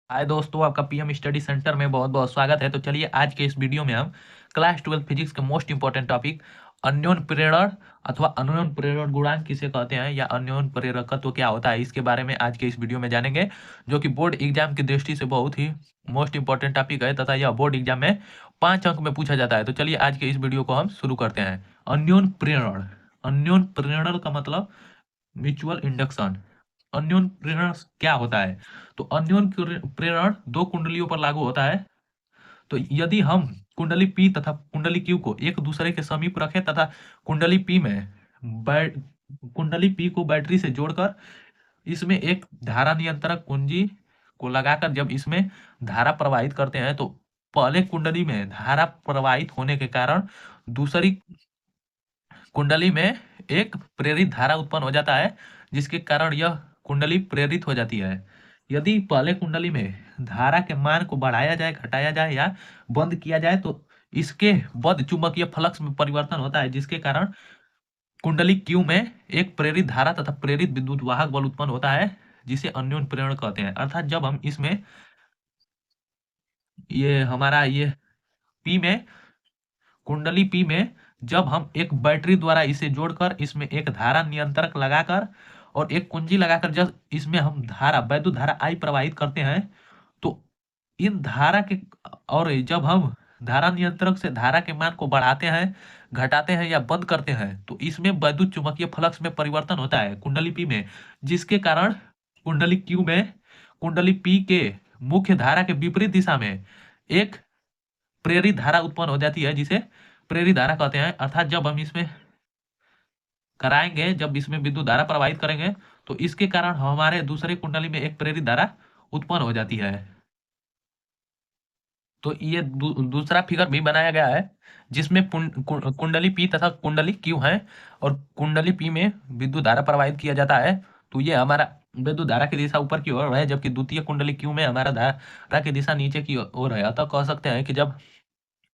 हाय दोस्तों, आपका PM study centre में बहुत बहुत स्वागत है। तो चलिए आज के इस वीडियो में हम क्लास 12 फिजिक्स के मोस्ट इंपॉर्टेंट टॉपिक अन्योन प्रेरण अथवा अन्योन प्रेरण गुणांक किसे कहते हैं या अन्योन प्रेरकत्व क्या होता है, इसके बारे में आज के इस वीडियो में जानेंगे। जो कि बोर्ड एग्जाम की दृष्टि से बहुत ही मोस्ट इंपॉर्टेंट टॉपिक है तथा यह बोर्ड एग्जाम में 5 अंक में पूछा जाता है। तो चलिए आज के इस वीडियो को हम शुरू करते हैं। अन्योन प्रेरण। अन्योन प्रेरण का मतलब म्यूचुअल इंडक्शन। अन्योन प्रेरण क्या होता है? तो अन्योन प्रेरण दो कुंडलियों पर लागू होता है। तो यदि हम कुंडली पी तथा कुंडली क्यू को एक दूसरे के समीप रखें तथा कुंडली पी में कुंडली पी को बैटरी से जोड़कर इसमें एक धारा नियंत्रक कुंजी को लगाकर जब इसमें धारा प्रवाहित करते हैं तो पहले कुंडली में धारा प्रवाहित होने के कारण दूसरी कुंडली में एक प्रेरित धारा उत्पन्न हो जाता है, जिसके कारण यह कुंडली प्रेरित हो जाती है। यदि पहले कुंडली में धारा के मान को बढ़ाया जाए, घटाया जाए या बंद किया जाए तो इसके बद्ध चुंबकीय फ्लक्स में परिवर्तन होता है, जिसके कारण कुंडली क्यू में एक प्रेरित धारा तथा प्रेरित विद्युत वाहक बल उत्पन्न होता है, जिसे अन्योन प्रेरण कहते हैं। अर्थात जब हम इसमें ये हमारा ये पी में कुंडली पी में जब हम एक बैटरी द्वारा इसे जोड़कर इसमें एक धारा नियंत्रक लगाकर और एक कुंजी लगाकर जब इसमें हम धारा वैद्युत धारा आई प्रवाहित करते हैं तो इन धारा के और जब हम धारा नियंत्रक से धारा के मान को बढ़ाते हैं, घटाते हैं या बंद करते हैं तो इसमें वैद्युत चुंबकीय फ्लक्स में परिवर्तन होता है कुंडली पी में, जिसके कारण कुंडली क्यू में कुंडली पी के मुख्य धारा के विपरीत दिशा में एक प्रेरित धारा उत्पन्न हो जाती है, जिसे प्रेरित धारा कहते हैं। अर्थात जब हम इसमें कराएंगे, जब इसमें विद्युत धारा प्रवाहित करेंगे तो इसके कारण हमारे दूसरे कुंडली में एक प्रेरित धारा उत्पन्न हो जाती है। तो ये दूसरा फिगर भी बनाया गया है जिसमें कुंडली पी तथा कुंडली क्यू है और कुंडली पी में विद्युत धारा प्रवाहित किया जाता है। तो ये हमारा विद्युत धारा की दिशा ऊपर की ओर है, जबकि द्वितीय कुंडली क्यू में हमारा धारा की दिशा नीचे की ओर है। अतः कह सकते हैं कि जब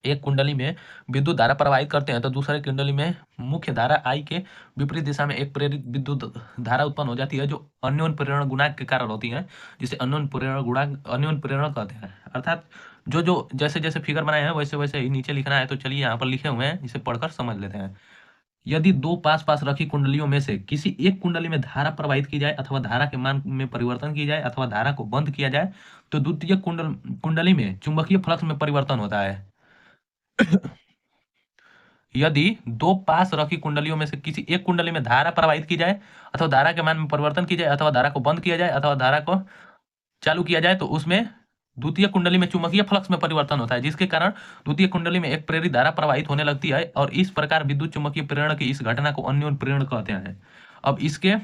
एक कुंडली में विद्युत धारा प्रवाहित करते हैं तो दूसरे कुंडली में मुख्य धारा आई के विपरीत दिशा में एक प्रेरित विद्युत धारा उत्पन्न हो जाती है, जो अन्योन प्रेरण गुणांक के कारण होती है, जिसे अन्योन प्रेरण गुणांक अन्योन प्रेरण कहते हैं। अर्थात जो जो जैसे जैसे फिगर बनाए हैं वैसे वैसे ही नीचे लिखना है। तो चलिए यहाँ पर लिखे हुए हैं, इसे पढ़कर समझ लेते हैं। यदि दो पास पास रखी कुंडलियों में से किसी एक कुंडली में धारा प्रवाहित की जाए अथवा धारा के मान में परिवर्तन की जाए अथवा धारा को बंद किया जाए तो द्वितीय कुंडली में चुंबकीय फ्लक्स में परिवर्तन होता है। यदि दो पास रखी कुंडलियों में से किसी एक कुंडली में धारा प्रवाहित की जाए अथवा धारा के मान में परिवर्तन की जाए अथवा धारा को बंद किया जाए अथवा धारा को चालू किया जाए तो उसमें द्वितीय कुंडली में चुंबकीय फ्लक्स में परिवर्तन होता है, जिसके कारण द्वितीय कुंडली में एक प्रेरित धारा प्रवाहित होने लगती है और इस प्रकार विद्युत चुंबकीय प्रेरण की इस घटना को अन्योन प्रेरण कहते हैं। अब इसके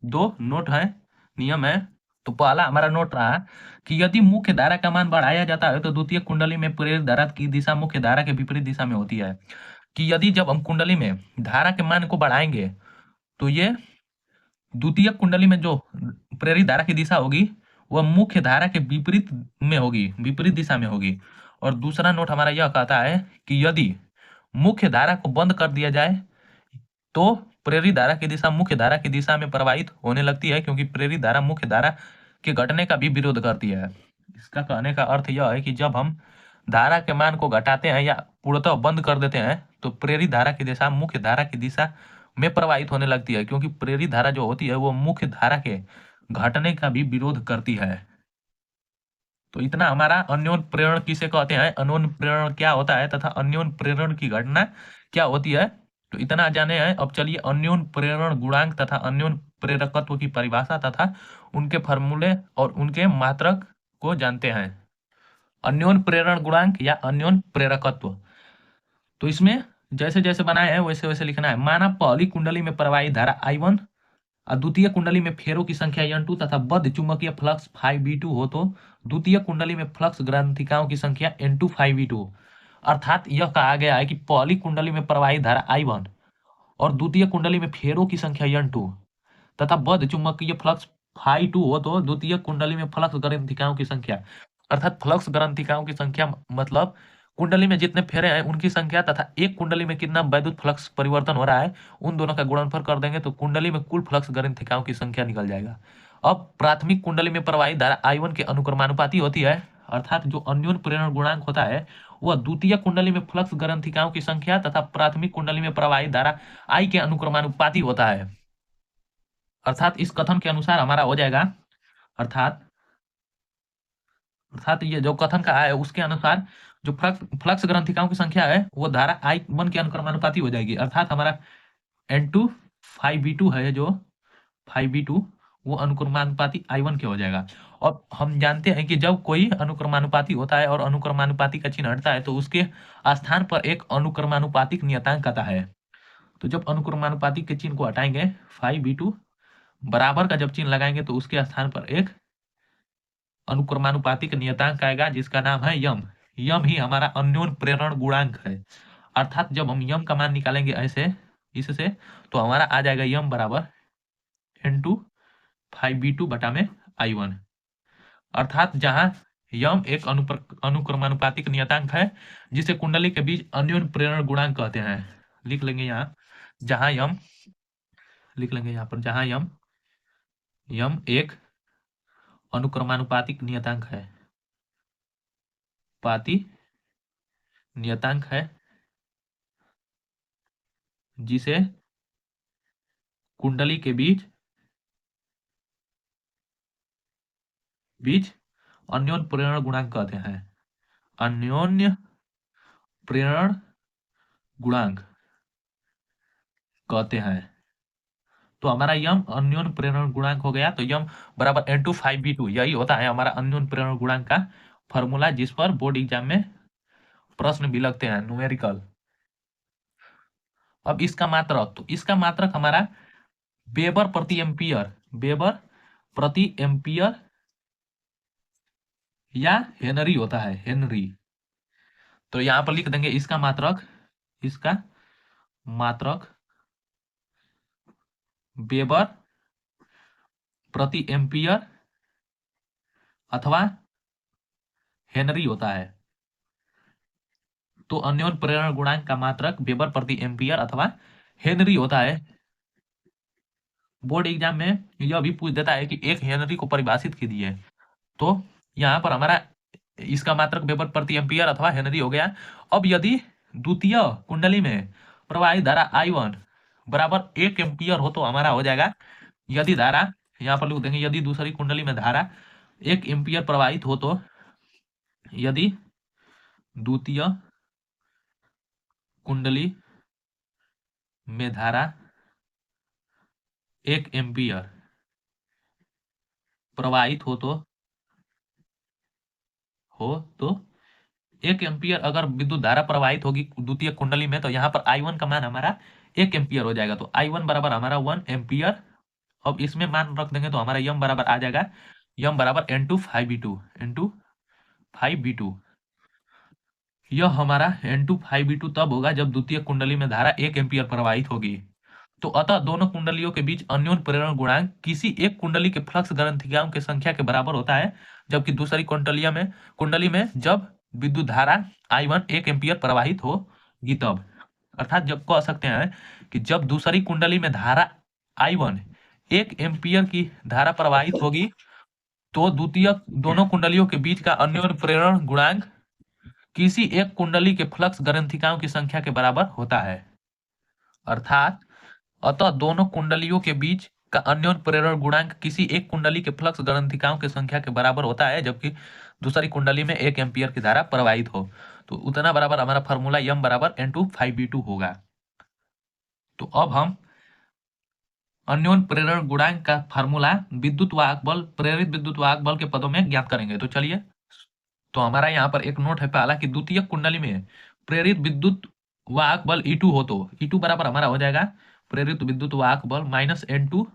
दो नोट हैं, नियम है। तो पहला हमारा नोट रहा कि यदि मुख्य धारा का मान बढ़ाया जाता है तो द्वितीय कुंडली में प्रेरित धारा की दिशा मुख्य धारा के विपरीत दिशा में होती है। कि यदि जब हम कुंडली में धारा के मान को बढ़ाएंगे तो ये द्वितीय कुंडली में जो प्रेरित धारा की दिशा होगी वह मुख्य धारा के विपरीत में होगी, विपरीत दिशा में होगी। और दूसरा नोट हमारा यह कहता है कि यदि मुख्य धारा को बंद कर दिया जाए तो प्रेरित धारा की दिशा मुख्य धारा की दिशा में प्रवाहित होने लगती है, क्योंकि प्रेरित धारा मुख्य धारा के घटने का भी विरोध करती है। इसका कहने का अर्थ यह है कि जब हम धारा के मान को घटाते हैं या पूर्णतः बंद कर देते हैं तो प्रेरित धारा की दिशा मुख्य धारा की दिशा में प्रवाहित होने लगती है, क्योंकि प्रेरित धारा जो होती है वो मुख्य धारा के घटने का भी विरोध करती है। तो इतना हमारा अन्योन प्रेरण किसे कहते हैं, अन्योन प्रेरण क्या होता है तथा अन्योन प्रेरण की घटना क्या होती है, तो इतना जाने हैं। अब चलिए अन्योन प्रेरण गुणांक तथा अन्योन प्रेरकत्व की परिभाषा तथा उनके फॉर्मूले और उनके मात्रक को जानते हैं। अन्योन प्रेरण गुणांक या अन्योन प्रेरकत्व, तो इसमें जैसे जैसे बनाए हैं वैसे वैसे लिखना है। माना पहली कुंडली में प्रवाहित धारा I1 और द्वितीय कुंडली में फेरों की संख्या N2 तथा बद्ध चुंबकीय फ्लक्स φV2 हो तो द्वितीय कुंडली में फ्लक्स ग्रंथिकाओं की संख्या N2 φV2। अर्थात यह कहा गया है कि पहली कुंडली में प्रवाहित धारा I1 और द्वितीय कुंडली में फेरों की संख्या N2 तथा बद्ध चुंबकीय फ्लक्स φ2 हो तो द्वितीय कुंडली में फ्लक्स ग्रंथिकाओं की संख्या, अर्थात फ्लक्स ग्रंथिकाओं की संख्या मतलब कुंडली में जितने फेरे हैं उनकी संख्या तथा एक कुंडली में कितना वैद्युत फ्लक्स परिवर्तन हो रहा है उन दोनों का गुणनफल कर देंगे तो कुंडली में कुल फ्लक्स ग्रंथिकाओं की संख्या निकल जाएगा। अब प्राथमिक कुंडली में प्रवाहित धारा I1 के अनुक्रमानुपाती होती है, अर्थात जो अन्योन्य प्रेरण गुणांक होता है वह द्वितीय कुंडली में फ्लक्स ग्रंथिकाओं की संख्या तथा प्राथमिक कुंडली में प्रवाहित धारा I के अनुक्रमानुपाती होता है। अर्थात इस कथन के अनुसार हमारा हो जाएगा, अर्थात अर्थात ये जो कथन का है उसके अनुसार जो फ्लक्स ग्रंथिकाओं की संख्या है वो धारा I1 के अनुक्रमानुपाती हो जाएगी। अर्थात हमारा N2 5V2 है, जो 5V2 वो अनुक्रमानुपाती I1 के हो जाएगा। और हम जानते हैं कि जब कोई अनुक्रमानुपाती होता है और अनुक्रमानुपाती का चिन्ह हटता है तो उसके स्थान पर एक अनुक्रमानुपातिक नियतांक आता है। तो जब अनुक्रमानुपातिक के चिन्ह को हटाएंगे 5V2 बराबर का जब चिन्ह लगाएंगे तो उसके स्थान पर एक अनुक्रमानुपातिक नियतांक आएगा जिसका नाम है यम। यम ही हमारा अन्योन्य प्रेरण गुणांक है। अर्थात जब हम यम का मान निकालेंगे ऐसे इससे तो हमारा आ जाएगा यम बराबर N2 5V2 बटा में I1। अर्थात जहां यम एक अनुक्रमानुपातिक नियतांक है जिसे कुंडली के बीच अन्योन्य प्रेरण गुणांक कहते हैं। लिख लेंगे यहाँ, जहां यम लिख लेंगे यहाँ पर, जहां यम एक अनुक्रमानुपातिक नियतांक है, पाती नियतांक है जिसे कुंडली के बीच अन्योन्य प्रेरण गुणांक कहते हैं। अन्योन्य प्रेरण गुणांक कहते हैं। तो हमारा यम अन्योन्य प्रेरण गुणांक हो गया। तो यम बराबर N2 5V2 यही होता है हमारा अन्योन्य प्रेरण गुणांक का फॉर्मूला, जिस पर बोर्ड एग्जाम में प्रश्न भी लगते हैं, न्यूमेरिकल। अब इसका मात्रक, तो इसका मात्रक हमारा वेबर प्रति एम्पियर, वेबर प्रति एम्पियर या हेनरी होता है, हेनरी। तो यहां पर लिख देंगे इसका मात्रक वेबर प्रति एम्पियर अथवा हेनरी होता है। तो अन्योन्य प्रेरण गुणांक का मात्रक वेबर प्रति एम्पियर अथवा हेनरी होता है। बोर्ड एग्जाम में यह भी पूछ देता है कि एक हेनरी को परिभाषित कीजिए। तो यहाँ पर हमारा इसका मात्रक वेबर प्रति एम्पियर अथवा हेनरी हो गया। अब यदि द्वितीय कुंडली में प्रवाहित धारा I1 बराबर 1 एम्पियर हो तो हमारा हो जाएगा, यदि धारा, यहाँ पर लिख देंगे यदि दूसरी कुंडली में धारा 1 एम्पियर प्रवाहित हो तो, यदि द्वितीय कुंडली में धारा 1 एम्पियर प्रवाहित हो तो 1 एम्पियर अगर विद्युत धारा प्रवाहित होगी द्वितीय कुंडली में तो यहाँ पर I1 का मान हमारा 1 एम्पियर हो जाएगा। तो I1 बराबर हमारा 1 एम्पियर। अब इसमें मान रख देंगे तो हमारा यम बराबर आ जाएगा, यम बराबर N2 5V2 यह हमारा N2 5V2 तब होगा जब द्वितीय कुंडली में धारा 1 एम्पियर प्रवाहित होगी। तो अतः दोनों कुंडलियों के बीच अन्योन्य प्रेरण गुणांक किसी एक कुंडली के फ्लक्स ग्रंथिकाओं की संख्या के बराबर होता है, जबकि दूसरी कुंडली में जब विद्युत धारा I1 1 एम्पियर प्रवाहित होगी तब। अर्थात जब कह सकते हैं कि जब दूसरी कुंडली में धारा I1 1 एम्पियर की धारा प्रवाहित होगी तो द्वितीय दोनों कुंडलियों के बीच का अन्योन्य प्रेरण गुणांक किसी एक कुंडली के फ्लक्स ग्रंथिकाओं की संख्या के बराबर होता है। अर्थात अतः दोनों कुंडलियों के बीच का अन्योन्य प्रेरण गुणांक किसी एक कुंडली के फ्लक्स ग्रंथिकाओं की संख्या के बराबर होता है, जबकि दूसरी कुंडली में 1 एम्पियर की धारा प्रवाहित हो। तो उतना बराबर हमारा फॉर्मूला यम बराबर N2 5V2 होगा। तो अब हम अन्योन्य प्रेरण गुणांक का फार्मूला विद्युत वाहक बल, प्रेरित विद्युत वाहक बल के पदों में ज्ञात करेंगे। तो चलिए, तो हमारा यहाँ पर एक नोट है पहला कि द्वितीय कुंडली में प्रेरित विद्युत वाहक बल E2 हो तो E2 बराबर हमारा हो जाएगा प्रेरित विद्युत वाहक बल माइनस N2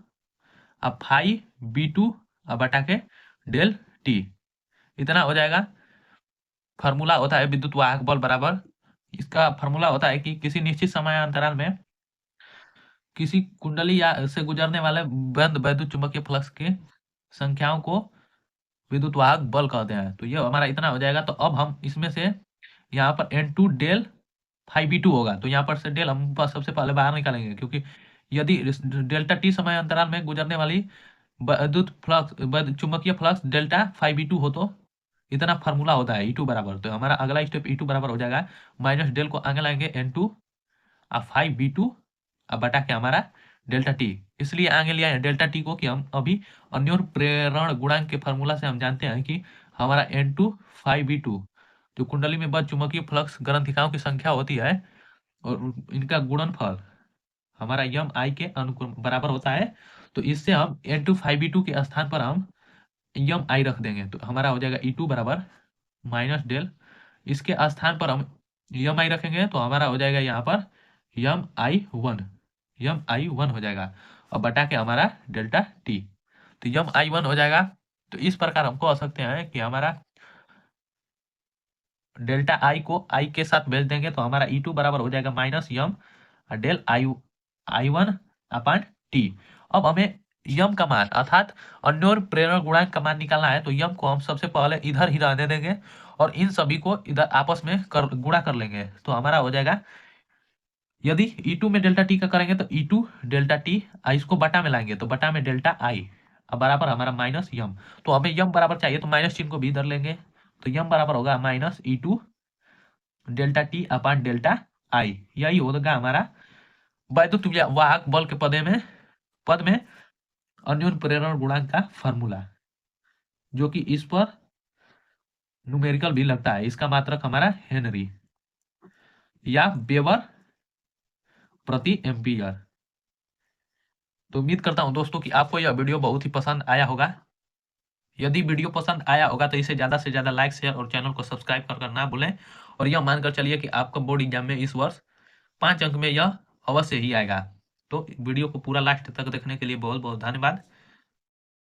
अब 5V2 बटा के डेल T, इतना हो जाएगा। फार्मूला होता है विद्युत वाहक बल बराबर, इसका फार्मूला होता है कि किसी निश्चित समय अंतराल में किसी कुंडली या से गुजरने वाले बंद वैद्युत चुंबकीय फ्लक्स की संख्याओं को विद्युत वाहक बल कहते हैं। तो ये हमारा इतना हो जाएगा। तो अब हम इसमें से यहाँ पर N2 डेल 5V2 होगा, तो यहाँ पर से डेल हम सबसे पहले बाहर निकालेंगे, क्योंकि यदि डेल्टा T समय अंतराल में गुजरने वाली चुंबकीय flux delta five E two हो तो इतना फार्मूला होता है E2 बराबर। तो हमारा अगला स्टेप E2 बराबर हो जाएगा माइनस डेल को आगे लाएंगे N2 और 5V2 अब बटा के हमारा डेल्टा टी। इसलिए आगे लिया है डेल्टा टी को कि हम अभी अन्योन्य प्रेरण गुणांक के फार्मूला से हम जानते हैं कि हमारा N2 5V2 जो कुंडली में बद्ध चुंबकीय फ्लक्स ग्रंथिकाओं की संख्या होती है और इनका गुणनफल हमारा यम आई के अनुकूल बराबर होता है। तो इससे हम N2 5V2 के स्थान पर हम यम आई रख देंगे तो हमारा हो जाएगा E2 बराबर माइनस डेल। इसके स्थान पर हम यम आई रखेंगे तो हमारा हो जाएगा यहाँ पर यम आई वन हो जाएगा और बटा के हमारा डेल्टा टी। तो यम आई वन हो जाएगा। तो इस प्रकार हम कह सकते हैं कि हमारा डेल्टा आई को आई के साथ भेज देंगे तो हमारा E2 बराबर हो जाएगा minus M del I one upon T. अब हमें यम का मान अर्थात अन्योन्य प्रेरण गुणांक का मान निकालना है। तो यम को हम सबसे पहले इधर ही रहने देंगे और इन सभी को इधर आपस में गुणा कर लेंगे। तो हमारा हो जाएगा यदि E2 में डेल्टा टी का करेंगे तो E2 डेल्टा टी इसको बटा में लाएंगे तो बटा में डेल्टा आई अब बराबर हमारा माइनस यम। तो हमें यम बराबर चाहिए तो माइनस चिन्ह को भी इधर लेंगे तो यम बराबर होगा minus E2 delta T upon delta आई। यही होगा हमारा वैद्युत वाहक बल के पद में अन्योन्य प्रेरण गुणांक का फॉर्मूला, जो कि इस पर न्यूमेरिकल भी लगता है। इसका मात्रक हमारा हेनरी या वेबर प्रति एम्पियर। तो उम्मीद करता हूं दोस्तों कि आपको यह वीडियो बहुत ही पसंद आया होगा। यदि वीडियो पसंद आया होगा तो इसे ज़्यादा से ज़्यादा लाइक शेयर और चैनल को सब्सक्राइब कर ना भूलें। और यह मानकर चलिए कि आपका बोर्ड एग्जाम में इस वर्ष 5 अंक में यह अवश्य ही आएगा। तो वीडियो को पूरा लास्ट तक देखने के लिए बहुत बहुत धन्यवाद।